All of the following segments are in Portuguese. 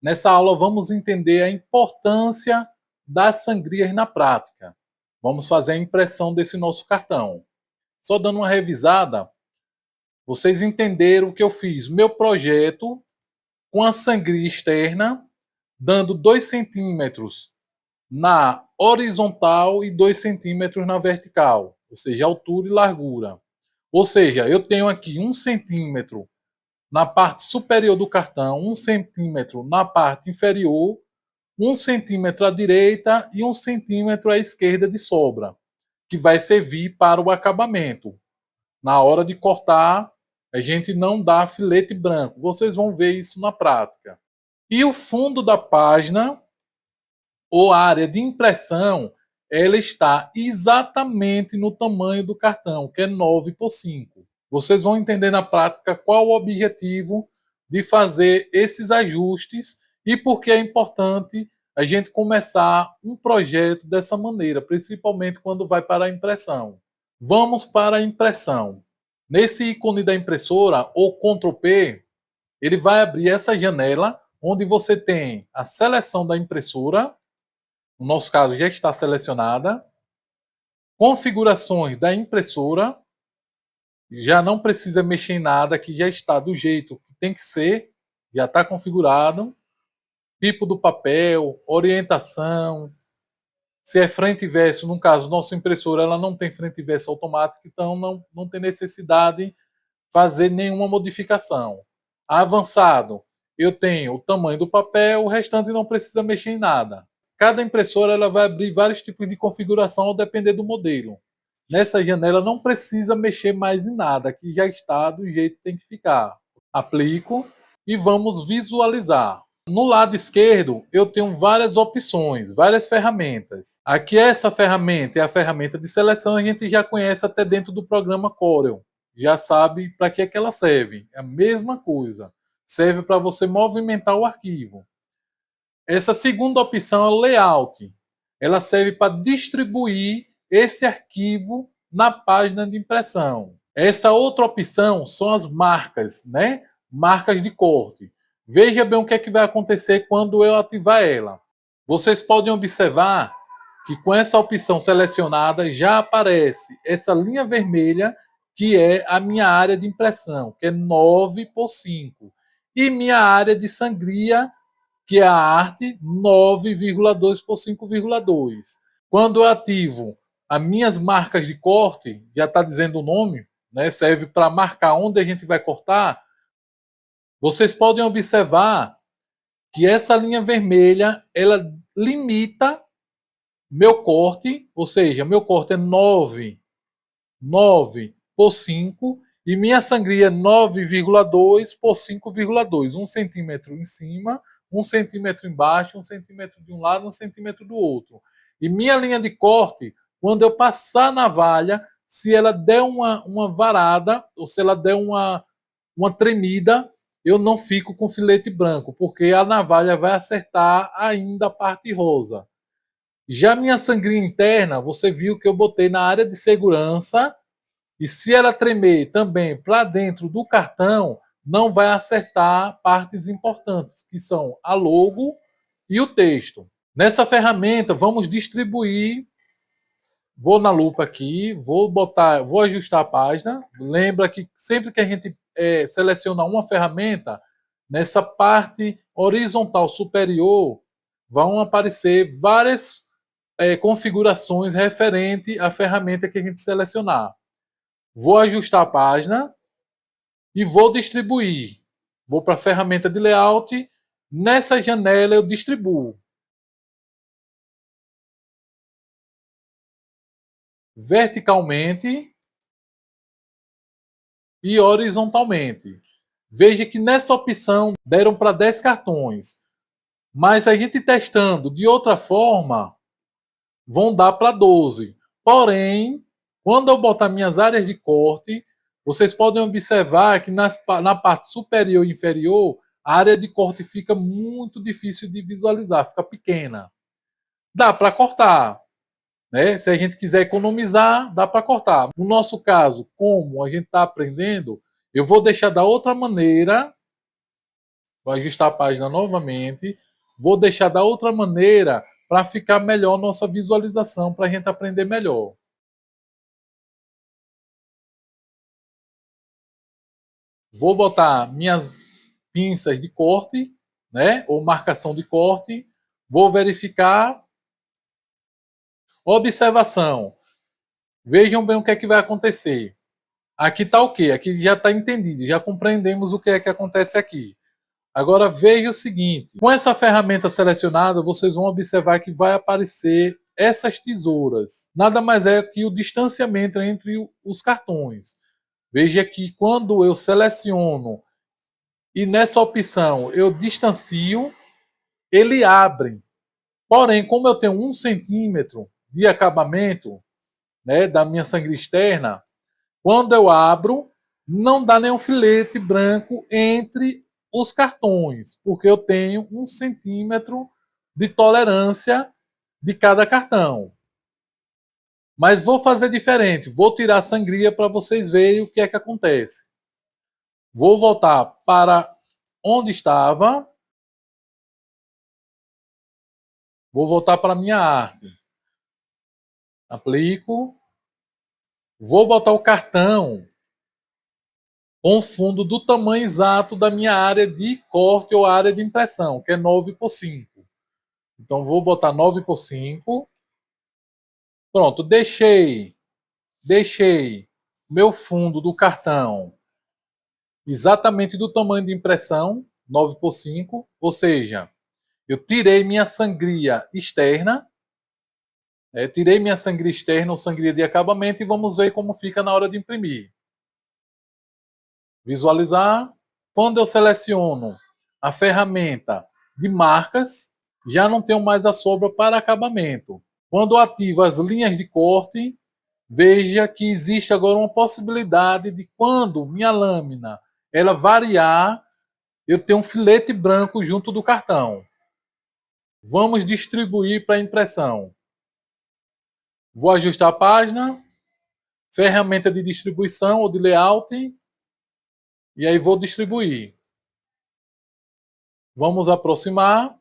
Nessa aula vamos entender a importância das sangrias na prática. Vamos fazer a impressão desse nosso cartão. Só dando uma revisada, vocês entenderam o que eu fiz. Meu projeto com a sangria externa, dando 2 centímetros na horizontal e 2 centímetros na vertical, ou seja, altura e largura. Ou seja, eu tenho aqui 1 centímetro na parte superior do cartão, 1 centímetro na parte inferior, 1 centímetro à direita e 1 centímetro à esquerda de sobra, que vai servir para o acabamento. Na hora de cortar, a gente não dá filete branco. Vocês vão ver isso na prática. E o fundo da página, ou área de impressão, ela está exatamente no tamanho do cartão, que é 9 por 5. Vocês vão entender na prática qual o objetivo de fazer esses ajustes e por que é importante a gente começar um projeto dessa maneira, principalmente quando vai para a impressão. Vamos para a impressão. Nesse ícone da impressora, ou Ctrl P, ele vai abrir essa janela onde você tem a seleção da impressora, no nosso caso já está selecionada, configurações da impressora, já não precisa mexer em nada, que já está do jeito que tem que ser, já está configurado, tipo do papel, orientação, se é frente e verso, no caso, nossa impressora ela não tem frente e verso automático, então não tem necessidade de fazer nenhuma modificação. Avançado, eu tenho o tamanho do papel, o restante não precisa mexer em nada. Cada impressora ela vai abrir vários tipos de configuração ao depender do modelo. Nessa janela não precisa mexer mais em nada, que já está do jeito que tem que ficar. Aplico e vamos visualizar. No lado esquerdo, eu tenho várias opções, várias ferramentas. Aqui essa ferramenta é a ferramenta de seleção, a gente já conhece até dentro do programa Corel. Já sabe para que é que ela serve. É a mesma coisa. Serve para você movimentar o arquivo. Essa segunda opção é o layout. Ela serve para distribuir esse arquivo na página de impressão. Essa outra opção são as marcas, né? Marcas de corte. Veja bem o que é que vai acontecer quando eu ativar ela. Vocês podem observar que com essa opção selecionada já aparece essa linha vermelha que é a minha área de impressão, que é 9 por 5. E minha área de sangria, que é a arte, 9,2 por 5,2. Quando eu ativo as minhas marcas de corte, já está dizendo o nome, né, serve para marcar onde a gente vai cortar, vocês podem observar que essa linha vermelha, ela limita meu corte, ou seja, meu corte é 9 por 5 e minha sangria é 9,2 por 5,2. 1 centímetro em cima, 1 centímetro embaixo, 1 centímetro de um lado, 1 centímetro do outro. E minha linha de corte, quando eu passar a navalha, se ela der uma varada, ou se ela der uma tremida, eu não fico com filete branco, porque a navalha vai acertar ainda a parte rosa. Já minha sangria interna, você viu que eu botei na área de segurança, e se ela tremer também para dentro do cartão, não vai acertar partes importantes, que são a logo e o texto. Nessa ferramenta, vamos distribuir. Vou na lupa aqui, vou ajustar a página. Lembra que sempre que a gente seleciona uma ferramenta, nessa parte horizontal superior vão aparecer várias configurações referente à ferramenta que a gente selecionar. Vou ajustar a página e vou distribuir. Vou para a ferramenta de layout. Nessa janela eu distribuo verticalmente e horizontalmente. Veja que nessa opção deram para 10 cartões. Mas a gente testando de outra forma, vão dar para 12. Porém, quando eu botar minhas áreas de corte, vocês podem observar que na parte superior e inferior, a área de corte fica muito difícil de visualizar, fica pequena. Dá para cortar, né? Se a gente quiser economizar, dá para cortar. No nosso caso, como a gente está aprendendo, eu vou deixar da outra maneira Vou ajustar a página novamente. Vou deixar da outra maneira para ficar melhor nossa visualização, para a gente aprender melhor. Vou botar minhas pinças de corte, né? Ou marcação de corte. Vou verificar. Observação. Vejam bem o que é que vai acontecer. Aqui está o quê? Aqui já está entendido, já compreendemos o que é que acontece aqui. Agora veja o seguinte, com essa ferramenta selecionada, vocês vão observar que vai aparecer essas tesouras. Nada mais é que o distanciamento entre os cartões. Veja que quando eu seleciono e nessa opção eu distancio, ele abre. Porém, como eu tenho 1 centímetro de acabamento, né, da minha sangria externa, quando eu abro, não dá nenhum filete branco entre os cartões, porque eu tenho 1 centímetro de tolerância de cada cartão. Mas vou fazer diferente, vou tirar a sangria para vocês verem o que é que acontece. Vou voltar para onde estava. Vou voltar para a minha arte. Aplico. Vou botar o cartão com fundo do tamanho exato da minha área de corte ou área de impressão, que é 9x5. Então, vou botar 9x5. Pronto, deixei meu fundo do cartão exatamente do tamanho de impressão, 9x5, ou seja, eu tirei minha sangria externa, ou sangria de acabamento, e vamos ver como fica na hora de imprimir. Visualizar. Quando eu seleciono a ferramenta de marcas, já não tenho mais a sobra para acabamento. Quando eu ativo as linhas de corte, veja que existe agora uma possibilidade de, quando minha lâmina ela variar, eu tenho um filete branco junto do cartão. Vamos distribuir para impressão. Vou ajustar a página, ferramenta de distribuição ou de layout, e aí vou distribuir. Vamos aproximar.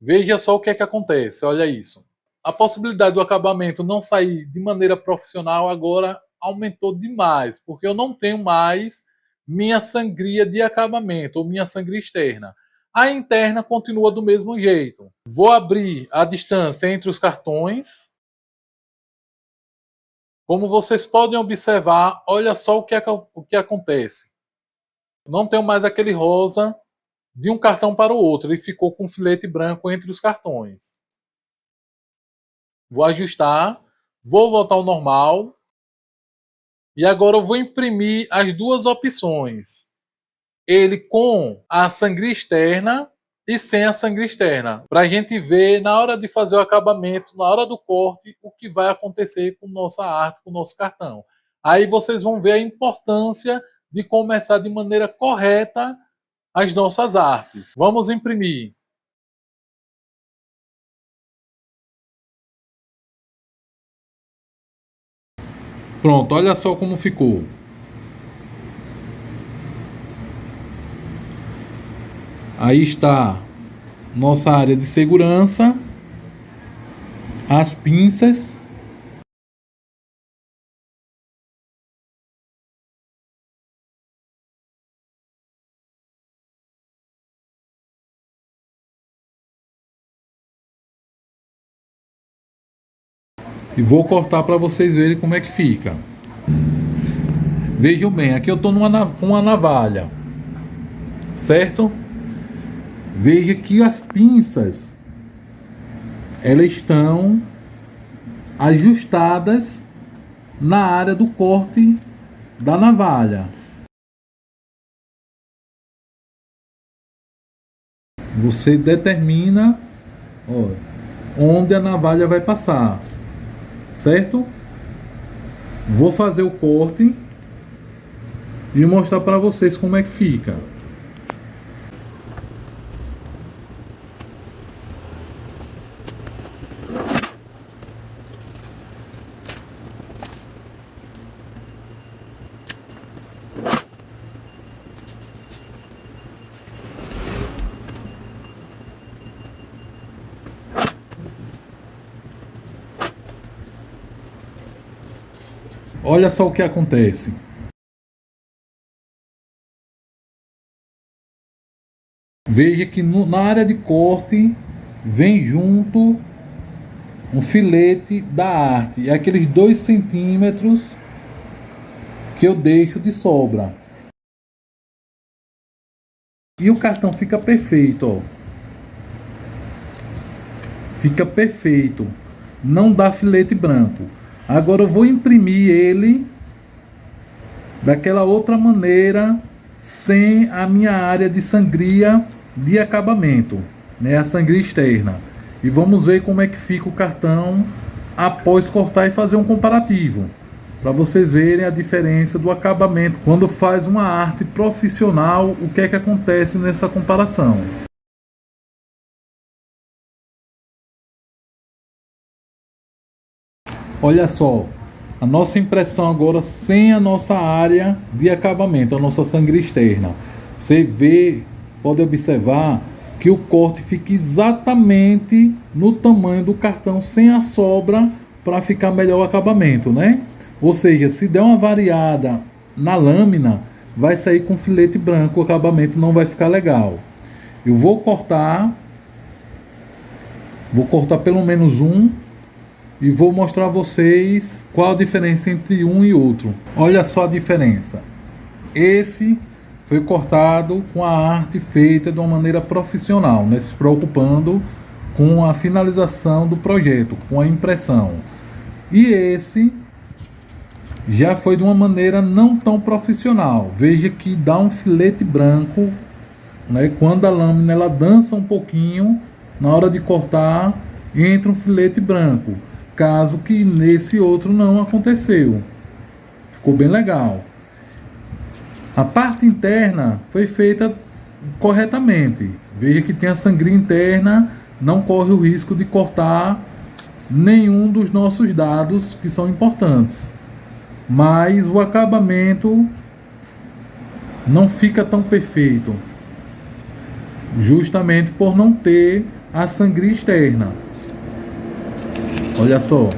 Veja só o que é que acontece, olha isso. A possibilidade do acabamento não sair de maneira profissional agora aumentou demais, porque eu não tenho mais minha sangria de acabamento, ou minha sangria externa. A interna continua do mesmo jeito. Vou abrir a distância entre os cartões. Como vocês podem observar, olha só o que acontece. Não tenho mais aquele rosa de um cartão para o outro. Ele ficou com um filete branco entre os cartões. Vou ajustar. Vou voltar ao normal. E agora eu vou imprimir as duas opções. Ele com a sangria externa e sem a sangria externa. Para a gente ver, na hora de fazer o acabamento, na hora do corte, o que vai acontecer com nossa arte, com o nosso cartão. Aí vocês vão ver a importância de começar de maneira correta as nossas artes. Vamos imprimir. Pronto, olha só como ficou. Aí está nossa área de segurança, as pinças. E vou cortar para vocês verem como é que fica. Vejam bem, aqui eu estou com uma navalha, certo? Veja que as pinças, elas estão ajustadas na área do corte da navalha. Você determina, onde a navalha vai passar, certo? Vou fazer o corte e mostrar para vocês como é que fica. Olha só o que acontece. Veja que na área de corte vem junto um filete da arte. É aqueles 2 centímetros que eu deixo de sobra. E o cartão fica perfeito, ó. Fica perfeito. Não dá filete branco. Agora eu vou imprimir ele daquela outra maneira, sem a minha área de sangria de acabamento, né? A sangria externa. E vamos ver como é que fica o cartão após cortar e fazer um comparativo, para vocês verem a diferença do acabamento quando faz uma arte profissional. O que é que acontece nessa comparação? Olha só, a nossa impressão agora sem a nossa área de acabamento, a nossa sangria externa. Você vê, pode observar que o corte fica exatamente no tamanho do cartão, sem a sobra, para ficar melhor o acabamento, né? Ou seja, se der uma variada na lâmina, vai sair com filete branco, o acabamento não vai ficar legal. Eu vou cortar pelo menos um e vou mostrar a vocês qual a diferença entre um e outro. Olha só a diferença. Esse foi cortado com a arte feita de uma maneira profissional, né? Se preocupando com a finalização do projeto, com a impressão. E esse já foi de uma maneira não tão profissional. Veja que dá um filete branco, né? Quando a lâmina ela dança um pouquinho, na hora de cortar, entra um filete branco. Caso que nesse outro não aconteceu. Ficou bem legal. A parte interna foi feita corretamente. Veja que tem a sangria interna, não corre o risco de cortar nenhum dos nossos dados que são importantes. Mas o acabamento não fica tão perfeito, justamente por não ter a sangria externa. Olha só.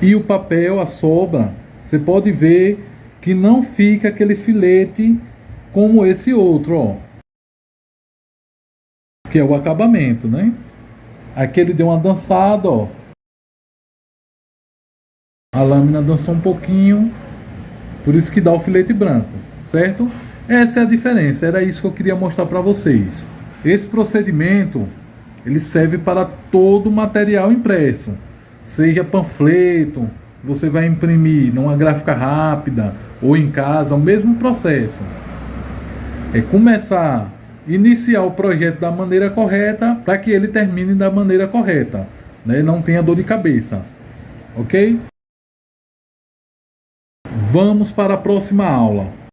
E o papel, a sobra, você pode ver que não fica aquele filete como esse outro, ó. Que é o acabamento, né? Aqui ele deu uma dançada, ó. A lâmina dançou um pouquinho, por isso que dá o filete branco, certo? Essa é a diferença, era isso que eu queria mostrar para vocês. Esse procedimento, ele serve para todo o material impresso. Seja panfleto, você vai imprimir numa gráfica rápida ou em casa, o mesmo processo. É começar, iniciar o projeto da maneira correta para que ele termine da maneira correta, né? Não tenha dor de cabeça, ok? Vamos para a próxima aula.